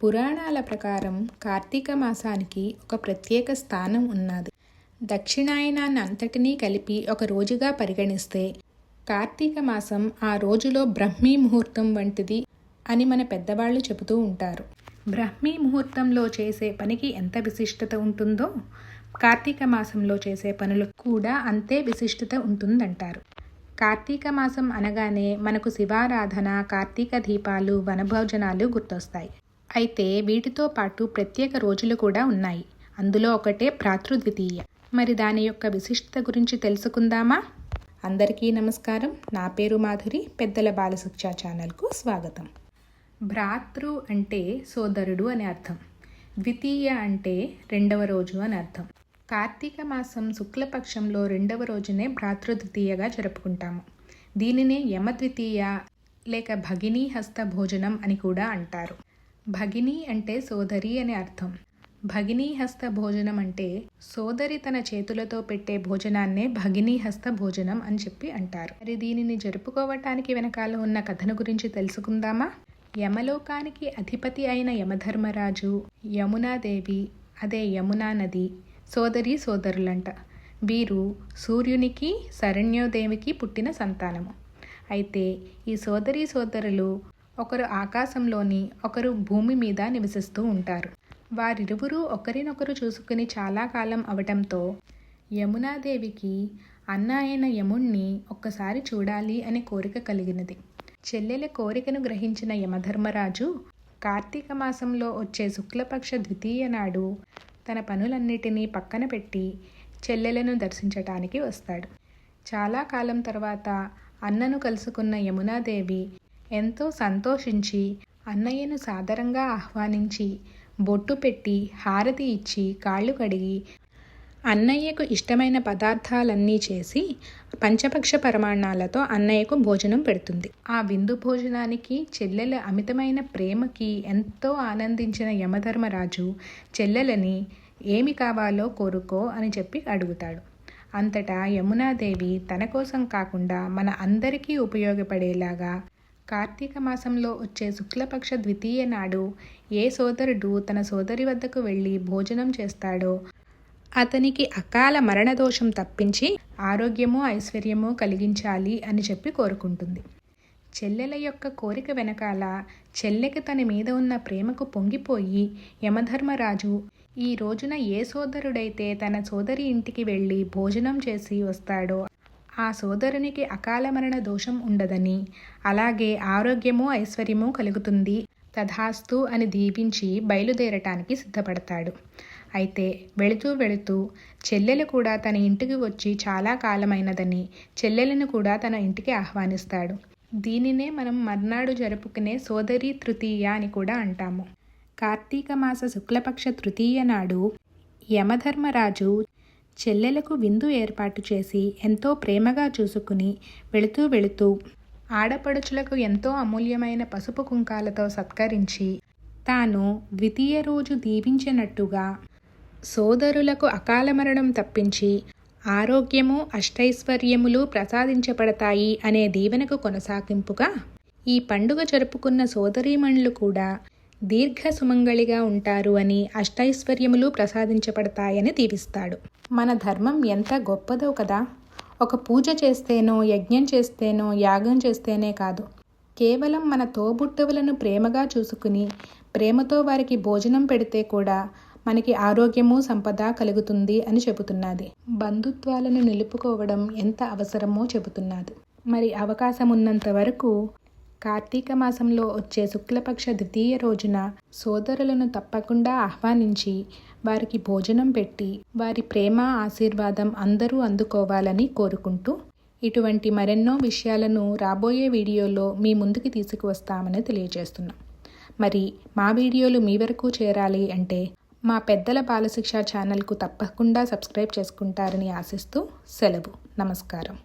పురాణాల ప్రకారం కార్తీక మాసానికి ఒక ప్రత్యేక స్థానం ఉన్నది. దక్షిణాయనాన్ని అంతటినీ కలిపి ఒక రోజుగా పరిగణిస్తే కార్తీక మాసం ఆ రోజులో బ్రహ్మీ ముహూర్తం వంటిది అని మన పెద్దవాళ్ళు చెబుతూ ఉంటారు. బ్రహ్మీ ముహూర్తంలో చేసే పనికి ఎంత విశిష్టత ఉంటుందో కార్తీక మాసంలో చేసే పనులకు కూడా అంతే విశిష్టత ఉంటుందంటారు. కార్తీక మాసం అనగానే మనకు శివారాధన, కార్తీక దీపాలు, వనభోజనాలు గుర్తొస్తాయి. అయితే వీటితో పాటు ప్రత్యేక రోజులు కూడా ఉన్నాయి. అందులో ఒకటే భ్రాతృద్వితీయ. మరి దాని యొక్క విశిష్టత గురించి తెలుసుకుందామా? అందరికీ నమస్కారం. నా పేరు మాధురి. పెద్దల బాలశిక్ష ఛానల్కు స్వాగతం. భ్రాతృ అంటే సోదరుడు అని అర్థం. ద్వితీయ అంటే రెండవ రోజు అని అర్థం. కార్తీక మాసం శుక్లపక్షంలో రెండవ రోజునే భ్రాతృద్వితీయగా జరుపుకుంటాము. దీనినే యమద్వితీయ లేక భగినీ హస్త భోజనం అని కూడా అంటారు. భగిని అంటే సోదరి అని అర్థం. భగినీ హస్త భోజనం అంటే సోదరి తన చేతులతో పెట్టే భోజనాన్నే భగినీ హస్త భోజనం అని చెప్పి అంటారు. మరి దీనిని జరుపుకోవటానికి వెనకాల ఉన్న కథను గురించి తెలుసుకుందామా? యమలోకానికి అధిపతి అయిన యమధర్మరాజు, యమునాదేవి, అదే యమునా నది సోదరి సోదరులంట. వీరు సూర్యునికి, శరణ్యోదేవికి పుట్టిన సంతానము. అయితే ఈ సోదరి సోదరులు ఒకరు ఆకాశంలోని, ఒకరు భూమి మీద నివసిస్తూ ఉంటారు. వారిరువురు ఒకరినొకరు చూసుకుని చాలా కాలం అవటంతో యమునాదేవికి అన్న అయిన యముణ్ణి ఒక్కసారి చూడాలి అనే కోరిక కలిగినది. చెల్లెల కోరికను గ్రహించిన యమధర్మరాజు కార్తీక మాసంలో వచ్చే శుక్లపక్ష ద్వితీయ నాడు తన పనులన్నిటినీ పక్కన పెట్టి చెల్లెలను దర్శించటానికి వస్తాడు. చాలా కాలం తర్వాత అన్నను కలుసుకున్న యమునాదేవి ఎంతో సంతోషించి అన్నయ్యను సాదరంగా ఆహ్వానించి బొట్టు పెట్టి హారతి ఇచ్చి కాళ్ళు కడిగి అన్నయ్యకు ఇష్టమైన పదార్థాలన్నీ చేసి పంచపక్ష పరమాణాలతో అన్నయ్యకు భోజనం పెడుతుంది. ఆ విందు భోజనానికి చెల్లెల అమితమైన ప్రేమకి ఎంతో ఆనందించిన యమధర్మరాజు చెల్లెలని ఏమి కావాలో కోరుకో అని చెప్పి అడుగుతాడు. అంతటా యమునాదేవి తన కోసం కాకుండా మన అందరికీ ఉపయోగపడేలాగా కార్తీక మాసంలో వచ్చే శుక్లపక్ష ద్వితీయ నాడు ఏ సోదరుడు తన సోదరి వద్దకు వెళ్ళి భోజనం చేస్తాడో అతనికి అకాల మరణదోషం తప్పించి ఆరోగ్యము, ఐశ్వర్యము కలిగించాలి అని చెప్పి కోరుకుంటుంది. చెల్లెల యొక్క కోరిక వెనకాల చెల్లెకి తన మీద ఉన్న ప్రేమకు పొంగిపోయి యమధర్మరాజు ఈ రోజున ఏ సోదరుడైతే తన సోదరి ఇంటికి వెళ్ళి భోజనం చేసి వస్తాడో ఆ సోదరునికి అకాల మరణ దోషం ఉండదని, అలాగే ఆరోగ్యము, ఐశ్వర్యము కలుగుతుంది, తథాస్తు అని దీవించి బయలుదేరటానికి సిద్ధపడతాడు. అయితే వెళుతూ చెల్లెలు కూడా తన ఇంటికి వచ్చి చాలా కాలమైనదని చెల్లెలను కూడా తన ఇంటికి ఆహ్వానిస్తాడు. దీనినే మనం మర్నాడు జరుపుకునే సోదరి తృతీయ అని కూడా అంటాము. కార్తీక మాస శుక్లపక్ష తృతీయ నాడు యమధర్మరాజు చెల్లెలకు విందు ఏర్పాటు చేసి ఎంతో ప్రేమగా చూసుకుని వెళుతూ ఆడపడుచులకు ఎంతో అమూల్యమైన పసుపు కుంకాలతో సత్కరించి తాను ద్వితీయ రోజు దీవించినట్టుగా సోదరులకు అకాల మరణం తప్పించి ఆరోగ్యము, అష్టైశ్వర్యములు ప్రసాదించబడతాయి అనే దీవెనకు కొనసాగింపుగా ఈ పండుగ జరుపుకున్న సోదరీమణులు కూడా దీర్ఘ సుమంగళిగా ఉంటారు అని, అష్టైశ్వర్యములు ప్రసాదించబడతాయని దీవిస్తాడు. మన ధర్మం ఎంత గొప్పదో కదా! ఒక పూజ చేస్తేనో, యజ్ఞం చేస్తేనో, యాగం చేస్తేనే కాదు, కేవలం మన తోబుట్టువులను ప్రేమగా చూసుకుని ప్రేమతో వారికి భోజనం పెడితే కూడా మనకి ఆరోగ్యము, సంపద కలుగుతుంది అని చెబుతున్నది. బంధుత్వాలను నిలుపుకోవడం ఎంత అవసరమో చెబుతున్నది. మరి అవకాశం ఉన్నంత వరకు కార్తీక మాసంలో వచ్చే శుక్లపక్ష ద్వితీయ రోజున సోదరులను తప్పకుండా ఆహ్వానించి వారికి భోజనం పెట్టి వారి ప్రేమ, ఆశీర్వాదం అందరూ అందుకోవాలని కోరుకుంటూ ఇటువంటి మరెన్నో విషయాలను రాబోయే వీడియోలో మీ ముందుకు తీసుకువస్తామని తెలియజేస్తున్నాం. మరి మా వీడియోలు మీ వరకు చేరాలి అంటే మా పెద్దల బాలశిక్ష ఛానల్కు తప్పకుండా సబ్స్క్రైబ్ చేసుకుంటారని ఆశిస్తూ సెలవు. నమస్కారం.